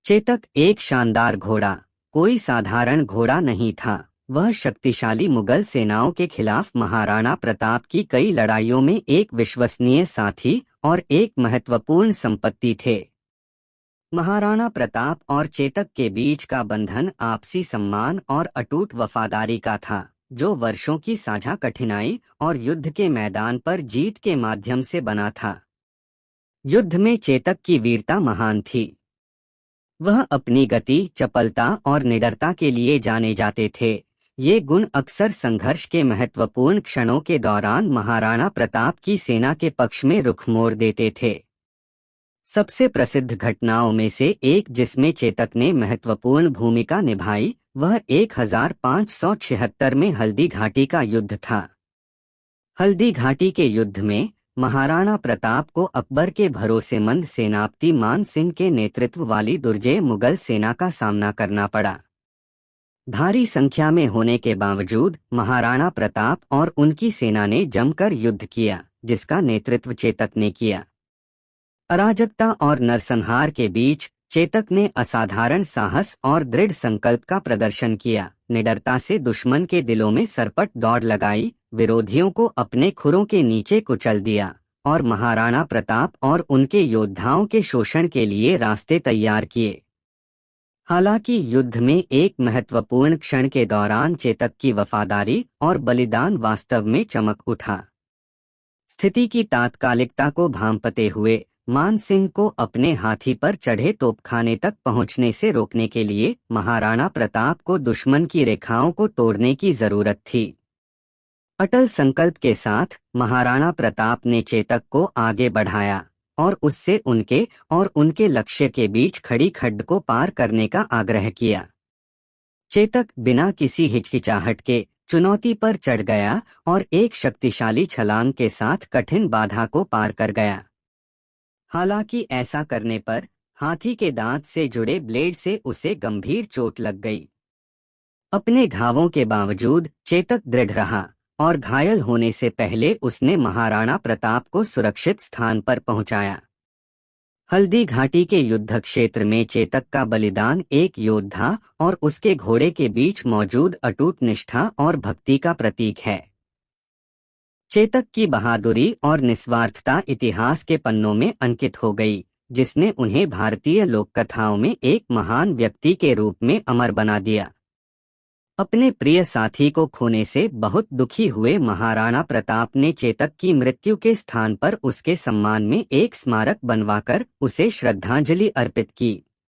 चेतक एक शानदार घोड़ा, कोई साधारण घोड़ा नहीं था। वह शक्तिशाली मुगल सेनाओं के खिलाफ महाराणा प्रताप की कई लड़ाइयों में एक विश्वसनीय साथी और एक महत्वपूर्ण संपत्ति थे। महाराणा प्रताप और चेतक के बीच का बंधन आपसी सम्मान और अटूट वफादारी का था, जो वर्षों की साझा कठिनाई और युद्ध के मैदान पर जीत के माध्यम से बना था। युद्ध में चेतक की वीरता महान थी। वह अपनी गति, चपलता और निडरता के लिए जाने जाते थे। ये गुण अक्सर संघर्ष के महत्वपूर्ण क्षणों के दौरान महाराणा प्रताप की सेना के पक्ष में रुख मोड़ देते थे। सबसे प्रसिद्ध घटनाओं में से एक जिसमें चेतक ने महत्वपूर्ण भूमिका निभाई, वह 1576 में हल्दी घाटी का युद्ध था। हल्दी घाटी के युद्ध में महाराणा प्रताप को अकबर के भरोसेमंद सेनापति मान सिंह के नेतृत्व वाली दुर्जय मुगल सेना का सामना करना पड़ा। भारी संख्या में होने के बावजूद महाराणा प्रताप और उनकी सेना ने जमकर युद्ध किया, जिसका नेतृत्व चेतक ने किया। अराजकता और नरसंहार के बीच चेतक ने असाधारण साहस और दृढ़ संकल्प का प्रदर्शन किया। निडरता से दुश्मन के दिलों में सरपट दौड़ लगाई, विरोधियों को अपने खुरों के नीचे कुचल दिया और महाराणा प्रताप और उनके योद्धाओं के शोषण के लिए रास्ते तैयार किए। हालांकि युद्ध में एक महत्वपूर्ण क्षण के दौरान चेतक की वफादारी और बलिदान वास्तव में चमक उठा। स्थिति की तात्कालिकता को भांपते हुए मान सिंह को अपने हाथी पर चढ़े तोपखाने तक पहुंचने से रोकने के लिए महाराणा प्रताप को दुश्मन की रेखाओं को तोड़ने की जरूरत थी। अटल संकल्प के साथ महाराणा प्रताप ने चेतक को आगे बढ़ाया और उससे उनके लक्ष्य के बीच खड़ी खड्ड को पार करने का आग्रह किया। चेतक बिना किसी हिचकिचाहट के चुनौती पर चढ़ गया और एक शक्तिशाली छलांग के साथ कठिन बाधा को पार कर गया। हालांकि ऐसा करने पर हाथी के दांत से जुड़े ब्लेड से उसे गंभीर चोट लग गई। अपने घावों के बावजूद चेतक दृढ़ रहा और घायल होने से पहले उसने महाराणा प्रताप को सुरक्षित स्थान पर पहुंचाया। हल्दी घाटी के युद्ध क्षेत्र में चेतक का बलिदान एक योद्धा और उसके घोड़े के बीच मौजूद अटूट निष्ठा और भक्ति का प्रतीक है। चेतक की बहादुरी और निस्वार्थता इतिहास के पन्नों में अंकित हो गई, जिसने उन्हें भारतीय लोक कथाओं में एक महान व्यक्ति के रूप में अमर बना दिया। अपने प्रिय साथी को खोने से बहुत दुखी हुए महाराणा प्रताप ने चेतक की मृत्यु के स्थान पर उसके सम्मान में एक स्मारक बनवाकर उसे श्रद्धांजलि अर्पित की।